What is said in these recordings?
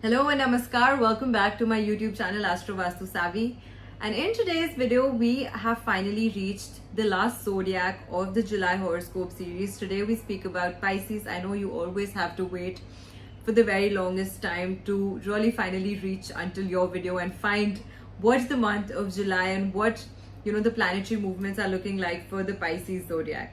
Hello and namaskar. Welcome back to my YouTube channel Vastu Savvy. And in today's video, we have finally reached the last zodiac of the July horoscope series. Today we speak about Pisces. I know you always have to wait for the very longest time to really finally reach until your video and find what's the month of July and what the planetary movements are looking like for the Pisces zodiac.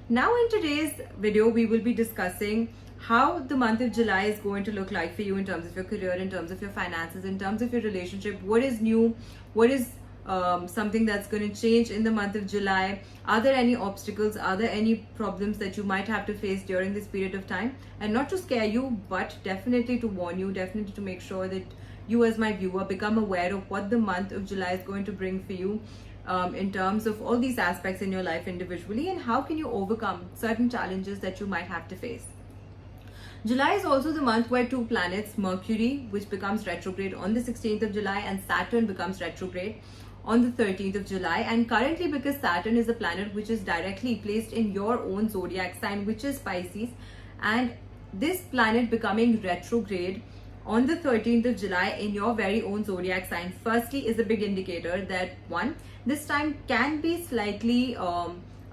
Now in today's video, we will be discussing how the month of July is going to look like for you in terms of your career, in terms of your finances, in terms of your relationship. What is new? What is something that's going to change in the month of July? Are there any obstacles? Are there any problems that you might have to face during this period of time? And not to scare you, but definitely to warn you, definitely to make sure that you as my viewer become aware of what the month of July is going to bring for you. In terms of all these aspects in your life individually, and how can you overcome certain challenges that you might have to face. July is also the month where two planets, Mercury, which becomes retrograde on the 16th of July, and Saturn becomes retrograde on the 13th of July. And currently, because Saturn is a planet which is directly placed in your own zodiac sign, which is Pisces, and this planet becoming retrograde on the 13th of July in your very own zodiac sign, firstly is a big indicator that this time can be slightly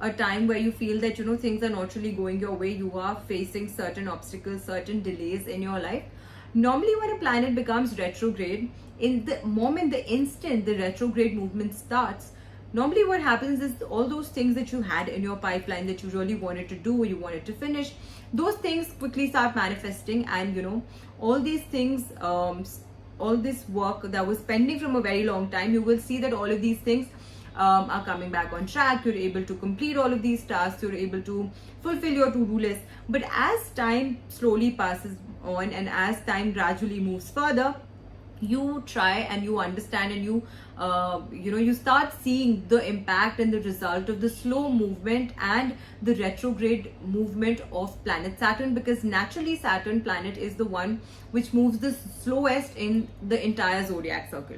a time where you feel that things are not really going your way. You are facing certain obstacles, certain delays in your life. Normally when a planet becomes retrograde, in the instant the retrograde movement starts, normally what happens is all those things that you had in your pipeline that you really wanted to do or you wanted to finish, those things quickly start manifesting, and all these things, all this work that was pending from a very long time, you will see that all of these things are coming back on track. You're able to complete all of these tasks, you're able to fulfill your to-do list. But as time slowly passes on and as time gradually moves further, you try and you understand and you start seeing the impact and the result of the slow movement and the retrograde movement of planet Saturn, because naturally Saturn planet is the one which moves the slowest in the entire zodiac circle.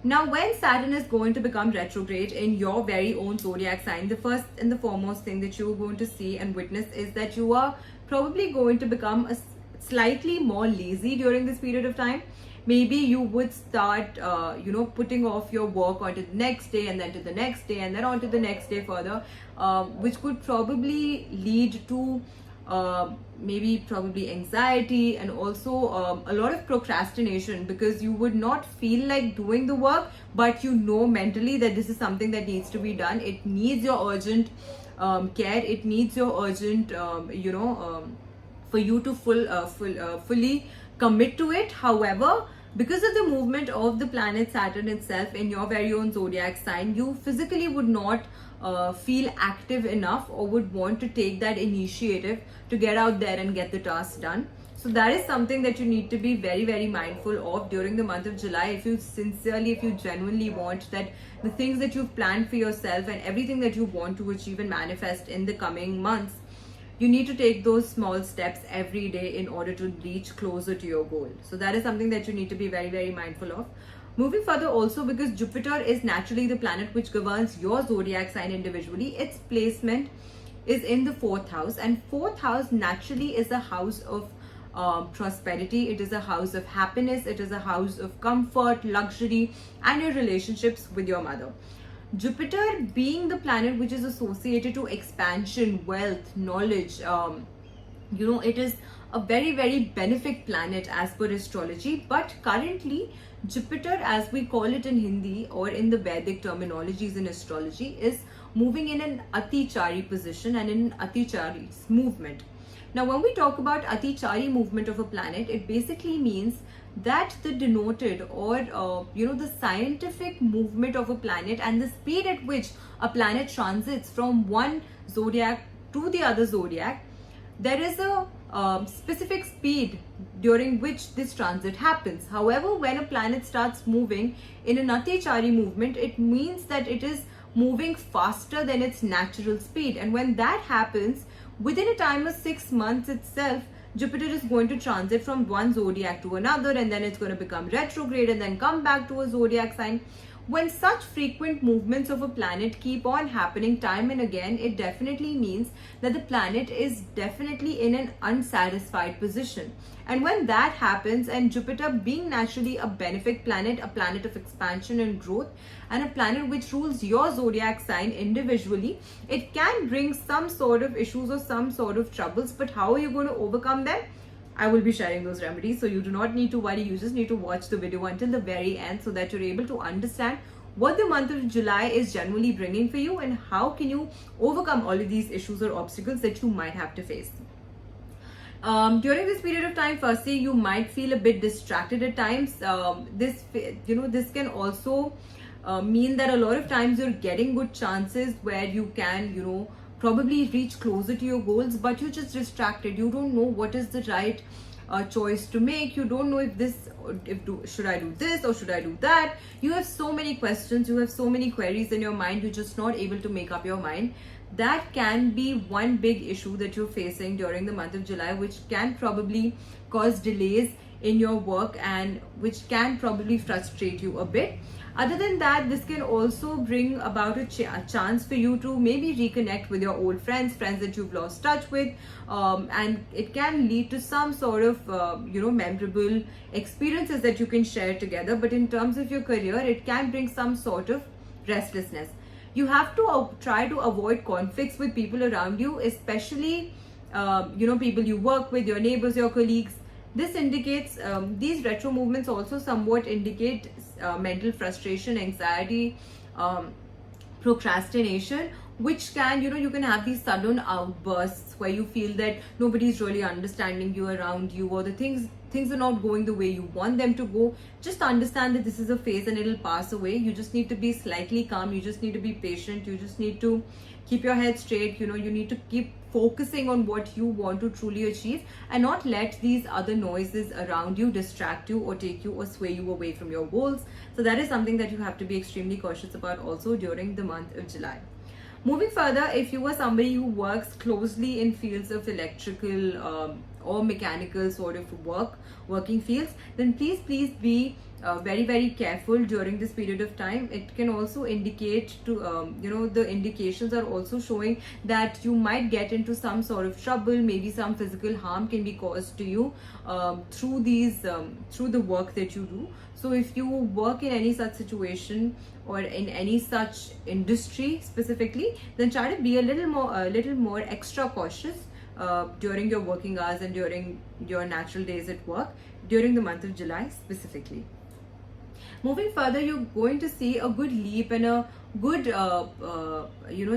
Now when Saturn is going to become retrograde in your very own zodiac sign, the first and the foremost thing that you're going to see and witness is that you are probably going to become slightly more lazy during this period of time. Maybe you would start putting off your work onto the next day, and then to the next day, and then on to the next day further, which could probably lead to probably anxiety and also a lot of procrastination, because you would not feel like doing the work, but mentally that this is something that needs to be done. It needs your urgent care. It needs your urgent for you to fully commit to it. However, because of the movement of the planet Saturn itself in your very own zodiac sign, you physically would not feel active enough or would want to take that initiative to get out there and get the task done. So that is something that you need to be very, very mindful of during the month of July. If you genuinely want that the things that you've planned for yourself and everything that you want to achieve and manifest in the coming months, you need to take those small steps every day in order to reach closer to your goal. So that is something that you need to be very, very mindful of. Moving further also, because Jupiter is naturally the planet which governs your zodiac sign individually, its placement is in the 4th house, and 4th house naturally is a house of prosperity. It is a house of happiness. It is a house of comfort, luxury, and your relationships with your mother. Jupiter being the planet which is associated to expansion, wealth, knowledge, it is a very, very benefic planet as per astrology. But currently Jupiter, as we call it in Hindi or in the Vedic terminologies in astrology, is moving in an Atichari position and in an Atichari movement. Now when we talk about Atichari movement of a planet, it basically means that the denoted or the scientific movement of a planet and the speed at which a planet transits from one zodiac to the other zodiac, there is a specific speed during which this transit happens. However, when a planet starts moving in an Atichari movement, it means that it is moving faster than its natural speed, and when that happens, within a time of 6 months itself, Jupiter is going to transit from one zodiac to another, and then it's going to become retrograde and then come back to a zodiac sign. When such frequent movements of a planet keep on happening time and again, it definitely means that the planet is definitely in an unsatisfied position. And when that happens, and Jupiter being naturally a benefic planet, a planet of expansion and growth, and a planet which rules your zodiac sign individually, it can bring some sort of issues or some sort of troubles. But how are you going to overcome them? I will be sharing those remedies, so you do not need to worry. You just need to watch the video until the very end so that you're able to understand what the month of July is generally bringing for you and how can you overcome all of these issues or obstacles that you might have to face. During this period of time, firstly, you might feel a bit distracted at times. This can also mean that a lot of times you're getting good chances where you can, probably reach closer to your goals, but you're just distracted. You don't know what is the right choice to make. You don't know should I do this or should I do that. You have so many questions, you have so many queries in your mind, you're just not able to make up your mind. That can be one big issue that you're facing during the month of July, which can probably cause delays in your work and which can probably frustrate you a bit. Other than that, this can also bring about a chance for you to maybe reconnect with your old friends that you've lost touch with, and it can lead to some sort of memorable experiences that you can share together. But in terms of your career, it can bring some sort of restlessness. You have to try to avoid conflicts with people around you, especially people you work with, your neighbors, your colleagues. This indicates, these retro movements also somewhat indicate mental frustration, anxiety, procrastination, which can, you can have these sudden outbursts where you feel that nobody's really understanding you around you, or the things are not going the way you want them to go. Just understand that this is a phase and it'll pass away. You just need to be slightly calm. You just need to be patient. You just need to keep your head straight. You need to keep focusing on what you want to truly achieve and not let these other noises around you distract you or take you or sway you away from your goals. So that is something that you have to be extremely cautious about also during the month of July. Moving further, if you are somebody who works closely in fields of electrical or mechanical sort of working fields, then please be very, very careful during this period of time. It can also indicate to, the indications are also showing that you might get into some sort of trouble. Maybe some physical harm can be caused to you through the work that you do. So if you work in any such situation or in any such industry specifically, then try to be a little more extra cautious during your working hours and during your natural days at work during the month of July specifically. Moving further, you're going to see a good leap and a good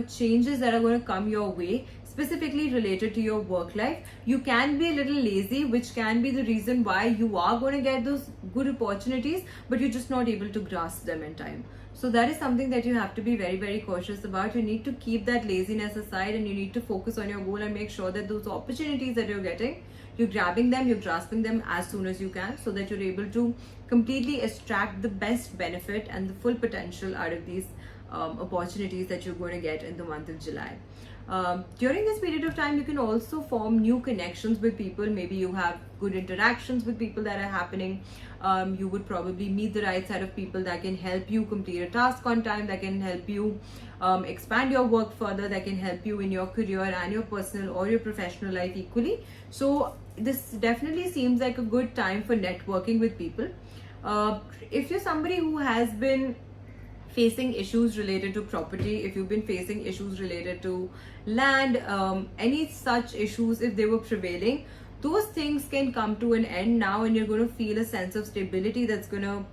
changes that are going to come your way, specifically related to your work life. You can be a little lazy, which can be the reason why you are going to get those good opportunities, but you're just not able to grasp them in time. So that is something that you have to be very, very cautious about. You need to keep that laziness aside and you need to focus on your goal and make sure that those opportunities that you're getting, you're grabbing them, you're grasping them as soon as you can, so that you're able to completely extract the best benefit and the full potential out of these opportunities that you're going to get in the month of July. During this period of time, you can also form new connections with people. Maybe you have good interactions with people that are happening. You would probably meet the right set of people that can help you complete a task on time, that can help you expand your work further, that can help you in your career and your personal or your professional life equally. So this definitely seems like a good time for networking with people. If you're somebody who has been facing issues related to property, if you've been facing issues related to land, any such issues, if they were prevailing, those things can come to an end now, and you're going to feel a sense of stability that's going to,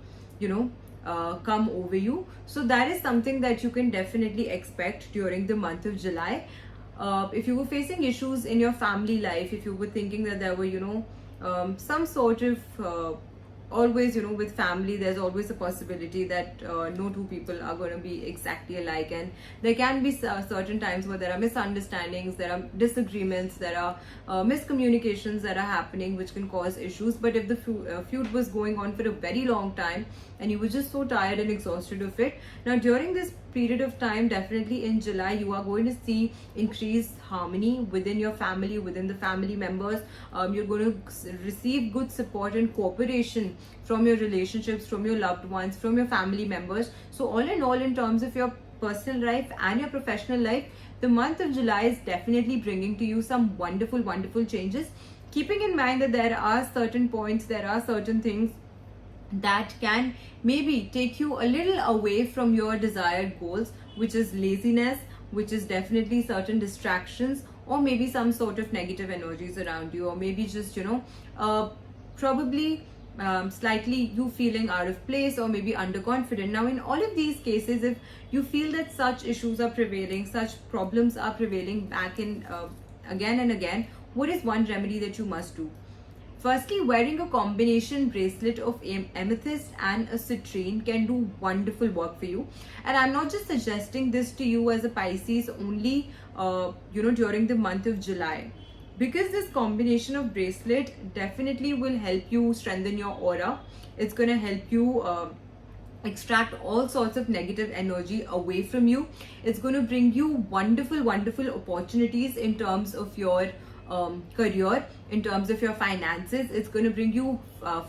come over you. So that is something that you can definitely expect during the month of July. If you were facing issues in your family life, if you were thinking that there were, some sort of always, with family, there's always a possibility that no two people are going to be exactly alike, and there can be certain times where there are misunderstandings, there are disagreements, there are miscommunications that are happening, which can cause issues. But if the feud was going on for a very long time and you were just so tired and exhausted of it, now during this period of time, definitely in July, you are going to see increased harmony within your family, within the family members. You're going to receive good support and cooperation from your relationships, from your loved ones, from your family members. So all in all, in terms of your personal life and your professional life, the month of July is definitely bringing to you some wonderful changes, keeping in mind that there are certain points, there are certain things that can maybe take you a little away from your desired goals, which is laziness, which is definitely certain distractions, or maybe some sort of negative energies around you, or maybe just probably slightly you feeling out of place, or maybe underconfident. Now in all of these cases, if you feel that such issues are prevailing, such problems are prevailing back in again and again, what is one remedy that you must do? Firstly, wearing a combination bracelet of amethyst and a citrine can do wonderful work for you. And I'm not just suggesting this to you as a Pisces only, during the month of July, because this combination of bracelet definitely will help you strengthen your aura. It's going to help you extract all sorts of negative energy away from you. It's going to bring you wonderful opportunities in terms of your career, in terms of your finances. It's going to bring you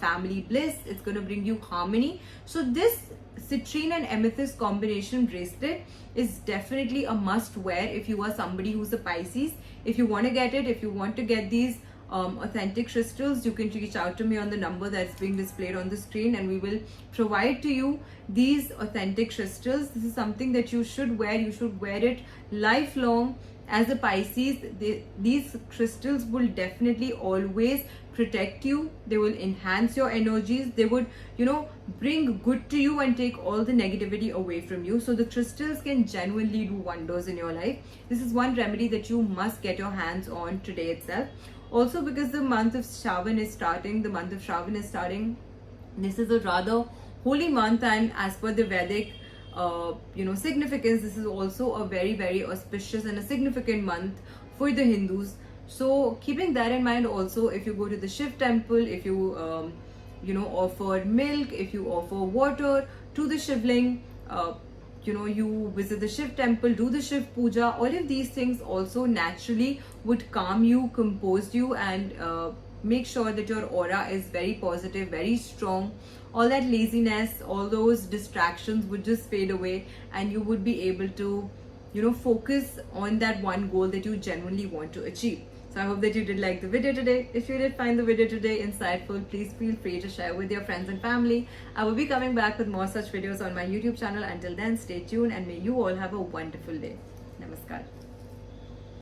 family bliss. It's going to bring you harmony. So this citrine and amethyst combination bracelet is definitely a must wear if you are somebody who's a Pisces. If you want to get it, if you want to get these authentic crystals, you can reach out to me on the number that's being displayed on the screen, and we will provide to you these authentic crystals. This is something that you should wear. You should wear it lifelong. As a Pisces, these crystals will definitely always protect you. They will enhance your energies. They would, bring good to you and take all the negativity away from you. So the crystals can genuinely do wonders in your life. This is one remedy that you must get your hands on today itself. Also, because the month of Shravan is starting, this is a rather holy month, and as per the Vedic significance, this is also a very auspicious and a significant month for the Hindus. So keeping that in mind, also if you go to the Shiv temple, if you offer milk, if you offer water to the Shivling, you visit the Shiv temple, do the Shiv puja, all of these things also naturally would calm you, compose you, and make sure that your aura is very positive, very strong. All that laziness, all those distractions would just fade away, and you would be able to, focus on that one goal that you genuinely want to achieve. So I hope that you did like the video today. If you did find the video today insightful, please feel free to share with your friends and family. I will be coming back with more such videos on my YouTube channel. Until then, stay tuned, and may you all have a wonderful day. Namaskar.